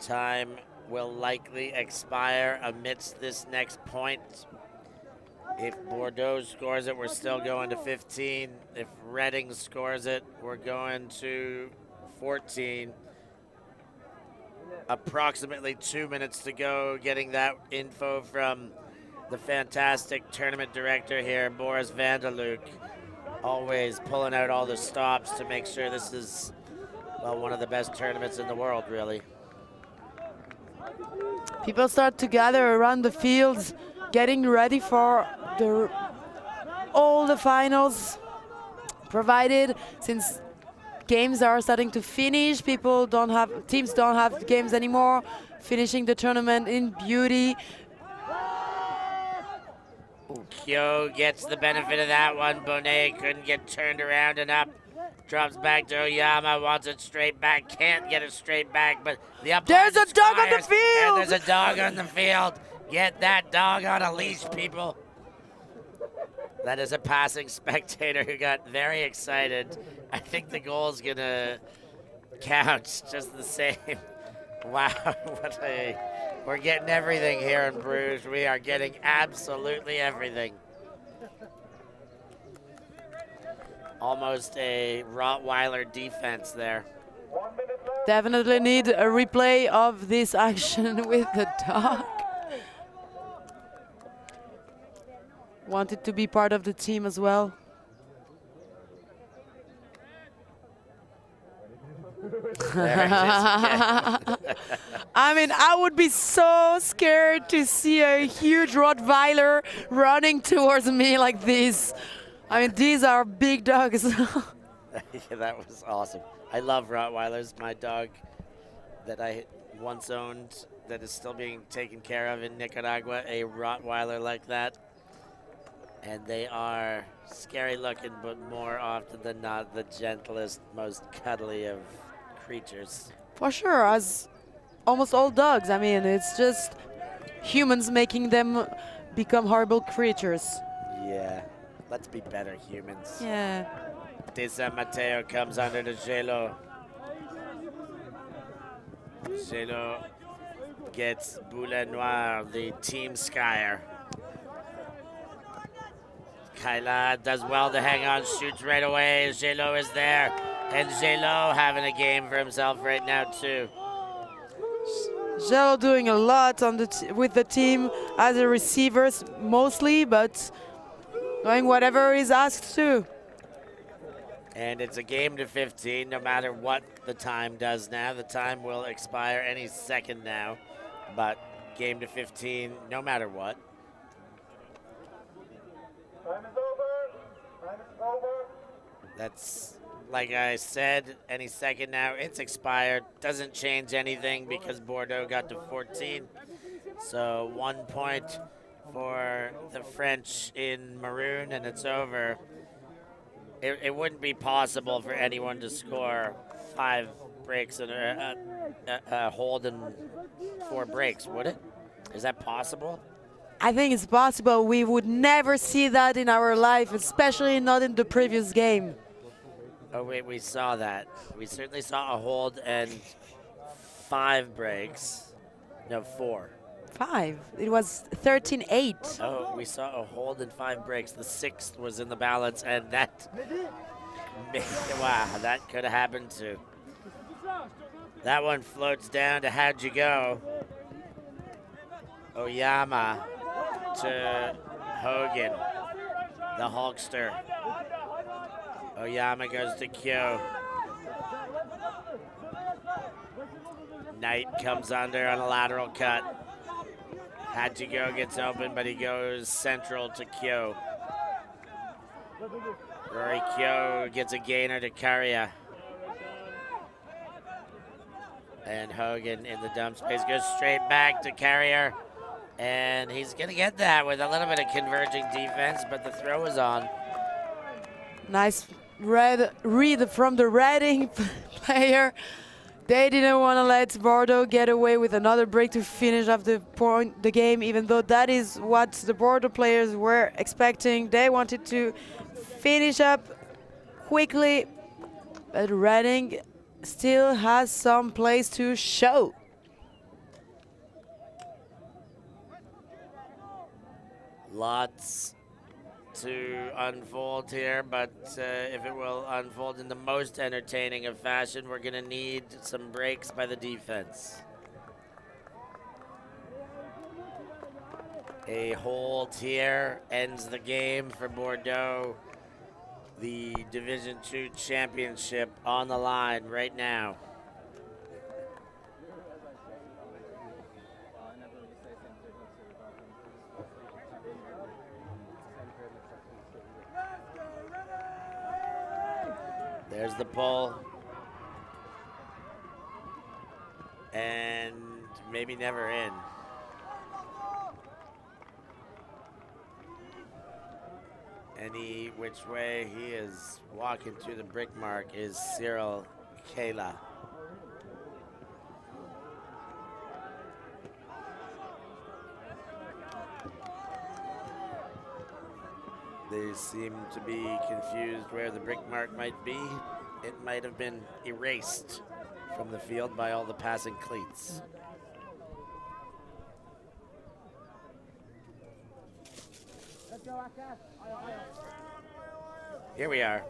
Time will likely expire amidst this next point. If Bordeaux scores it, we're still going to 15. If Reading scores it, we're going to 14. Approximately 2 minutes to go. Getting that info from the fantastic tournament director here, Boris Vanderlook. Always pulling out all the stops to make sure this is, well, one of the best tournaments in the world, really. People start to gather around the fields, getting ready for all the finals. Provided, since games are starting to finish, teams don't have games anymore, finishing the tournament in beauty. Kyo gets the benefit of that one. Bonnet couldn't get turned around and up. Drops back to Oyama, wants it straight back, can't get it straight back, but the up. There's a dog on the field! And there's a dog on the field. Get that dog on a leash, people. That is a passing spectator who got very excited. I think the goal's gonna count just the same. Wow, we're getting everything here in Bruges. We are getting absolutely everything. Almost a Rottweiler defense there. Definitely need a replay of this action with the dog. Wanted to be part of the team as well. I mean, I would be so scared to see a huge Rottweiler running towards me like this. I mean, these are big dogs. Yeah, that was awesome. I love Rottweilers. My dog that I once owned that is still being taken care of in Nicaragua, a Rottweiler like that. And they are scary looking, but more often than not, the gentlest, most cuddly of creatures. For sure, as almost all dogs. I mean, it's just humans making them become horrible creatures. Yeah, let's be better humans. Yeah. De San Mateo comes under the Gelo. Gelo gets Boulanoir, the team skier. Kaila does well to hang on, shoots right away. Gelo is there. And Gelo having a game for himself right now, too. Jello doing a lot on with the team as a receivers mostly, but doing whatever he's asked to. And it's a game to 15, no matter what the time does now. The time will expire any second now, but game to 15, no matter what. Time is over. Time is over. That's, like I said, any second now. It's expired. Doesn't change anything because Bordeaux got to 14. So 1 point for the French in maroon, and it's over. It wouldn't be possible for anyone to score 5 breaks and a hold in 4 breaks, would it? Is that possible? I think it's possible. We would never see that in our life, especially not in the previous game. Oh, wait, we saw that. We certainly saw a hold and 5 breaks. No, 4. 5. It was 13-8. Oh, we saw a hold and 5 breaks. The 6th was in the balance, and that... Wow, that could have happened too. That one floats down to how'd you go? Oyama to Hogan, the Hulkster. Oyama goes to Kyo. Knight comes under on a lateral cut. Hachigo gets open, but he goes central to Kyo. Rory Kyo gets a gainer to Karia. And Hogan in the dump space goes straight back to Carrier. And he's going to get that with a little bit of converging defense, but the throw is on. Nice read from the Reading player. They didn't want to let Bordeaux get away with another break to finish off the game, even though that is what the Bordeaux players were expecting. They wanted to finish up quickly, but Reading still has some plays to show. Lots to unfold here, but if it will unfold in the most entertaining of fashion, we're going to need some breaks by the defense. A hold here ends the game for Bordeaux. The Division II championship on the line right now. There's the pull. And maybe never in. Any which way he is walking through the brick mark is Cyril Kayla. They seem to be confused where the brick mark might be. It might have been erased from the field by all the passing cleats. Here we are.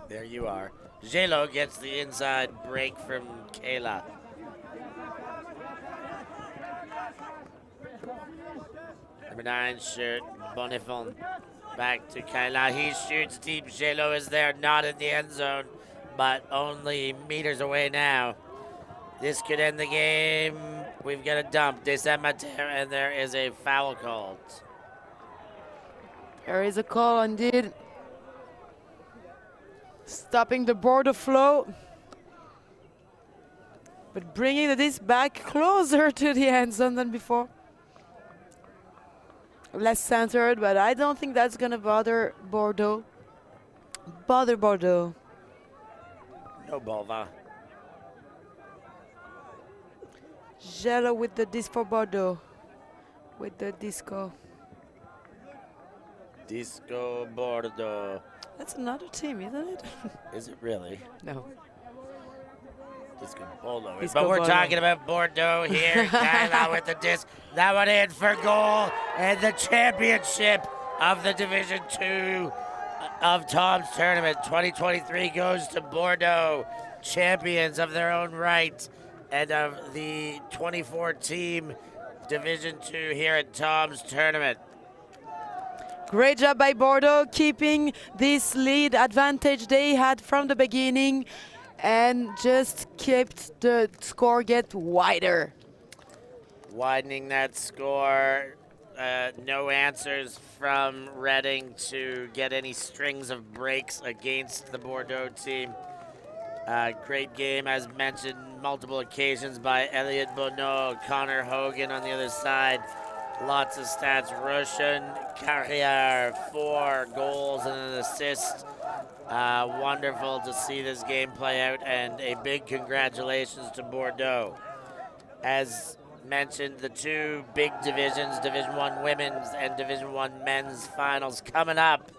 There you are. Gelo gets the inside break from Kayla. Number 9 shirt, Bonifon. Back to Kayla. He shoots deep. Gelo is there, not in the end zone, but only meters away now. This could end the game. We've got a dump. De Saint-Mater, and there is a foul called. There is a call indeed. Stopping the Bordeaux flow. But bringing the disc back closer to the end zone than before. Less centered, but I don't think that's going to bother Bordeaux. Bordeaux. No Bolva. Gelo with the disc for Bordeaux. With the disco. Disco Bordeaux. That's another team, isn't it? Is it really? No. Disco Bordeaux. Disco But we're Bordeaux. talking about Bordeaux here. Kyla with the disc. That one in for goal. And the championship of the Division II of Tom's Tournament 2023 goes to Bordeaux. Champions of their own right. and of the 24-team Division 2 here at Tom's tournament. Great job by Bordeaux, keeping this lead advantage they had from the beginning and just kept the score get wider. Widening that score. No answers from Reading to get any strings of breaks against the Bordeaux team. Great game, as mentioned, multiple occasions by Elliot Bonneau, Connor Hogan on the other side. Lots of stats. Russian Carrière, 4 goals and an assist. Wonderful to see this game play out, and a big congratulations to Bordeaux. As mentioned, the 2 big divisions, Division 1 women's and Division 1 men's finals coming up.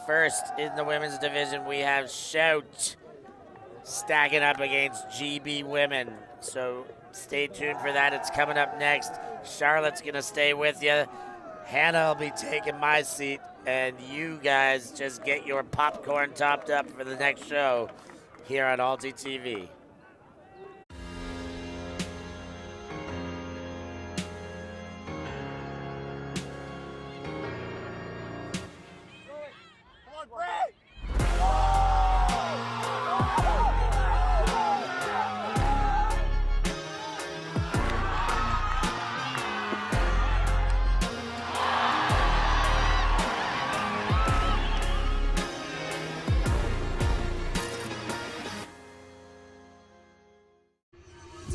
First in the women's division, we have Shout stacking up against GB Women. So stay tuned for that. It's coming up next. Charlotte's going to stay with you. Hannah will be taking my seat, and you guys just get your popcorn topped up for the next show here on ulti.TV.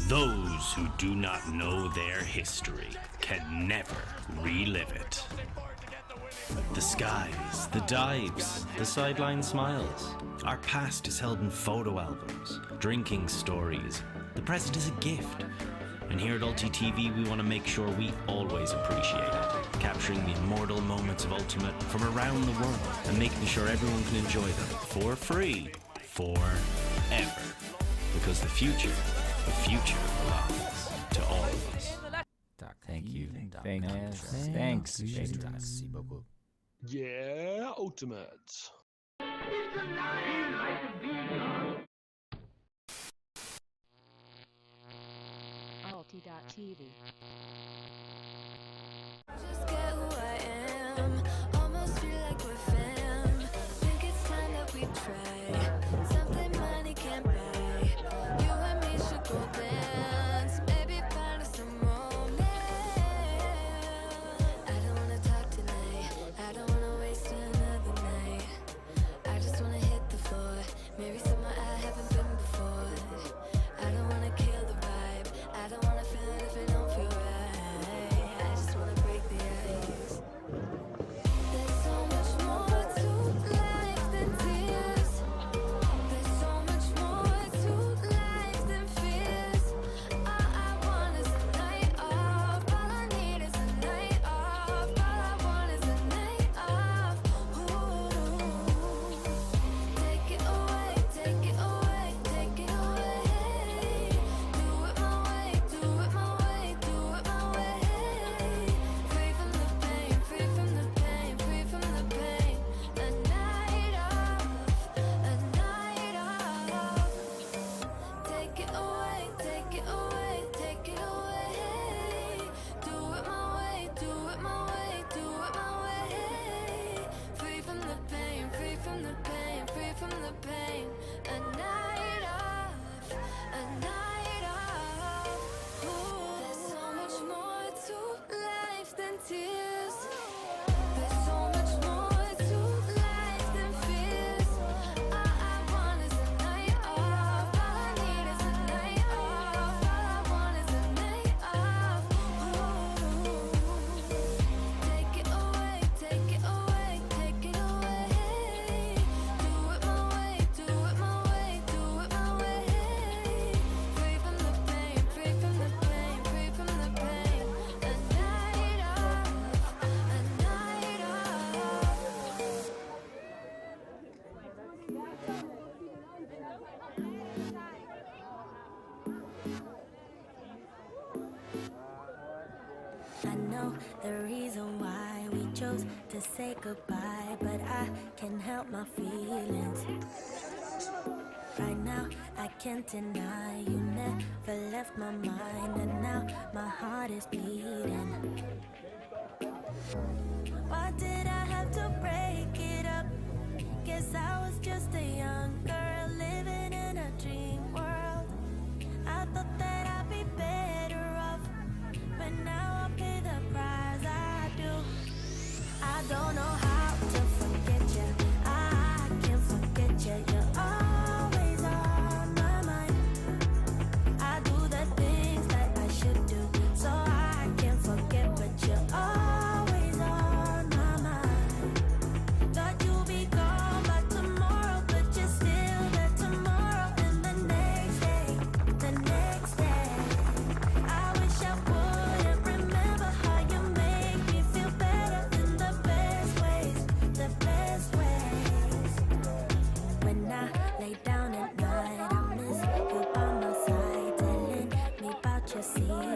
Those who do not know their history can never relive it. The skies, the dives, the sideline smiles. Our past is held in photo albums, drinking stories. The present is a gift. And here at ulti.TV, we want to make sure we always appreciate it, capturing the immortal moments of Ultimate from around the world and making sure everyone can enjoy them for free, forever. Because the future belongs to all of us. Thank you. Thanks. Yeah, Ultimate. ulti.TV. Just get who I am. Almost feel like we're fam. Think it's time that we try something money can't buy. You and me should go dance. Maybe find us some romance. I don't wanna talk tonight. I don't wanna waste another night. I just wanna hit the floor. Maybe somewhere I haven't been before. I don't wanna kill the vibe. I don't wanna feel it if it don't feel right. I just wanna break the ice. There's so much more to life than tears. There's so much more to life than fears. All I want is a night off. All I need is a night off. All I want is a night off. Ooh. Take it away, take it away, take it away. Do it my way, do it my way, do it my way. Free from the pain, free from the pain, free from the pain. A night off, a night off. Take it away, take it away, take it away. Do it my way, do it my way, do it my way. Free from the pain, free from the pain, free from the pain. A night off, a night off. Ooh. There's so much more to life than tears. There's so much more to life than fears. All I want is a night off. All I need is a night off. All I want is a night off. Ooh. Take it away, take it away, take it away. Do it my way, do it my way, do it my way. Free from the pain, free from the pain, free from the pain. A night off, a night off. I know the reason why we chose to say goodbye, but I can't help my feelings. Right now, I can't deny you never left my mind, and now my heart is beating. Why did I have to break it up? Guess I was just a young girl living in a dream world. I thought that I'd be better off, but now I pay the price I do. I don't know how to forget you. I can't forget you. You're always on my mind. I do the things that I should do, so I can't forget, but you're always on my mind. Thought you'd be gone by tomorrow, but you're still there tomorrow and the next day, the next day. I wish I wouldn't remember how you make me feel better in the best ways, the best ways. When I lay down at night, I miss you by my side, telling me about your secrets.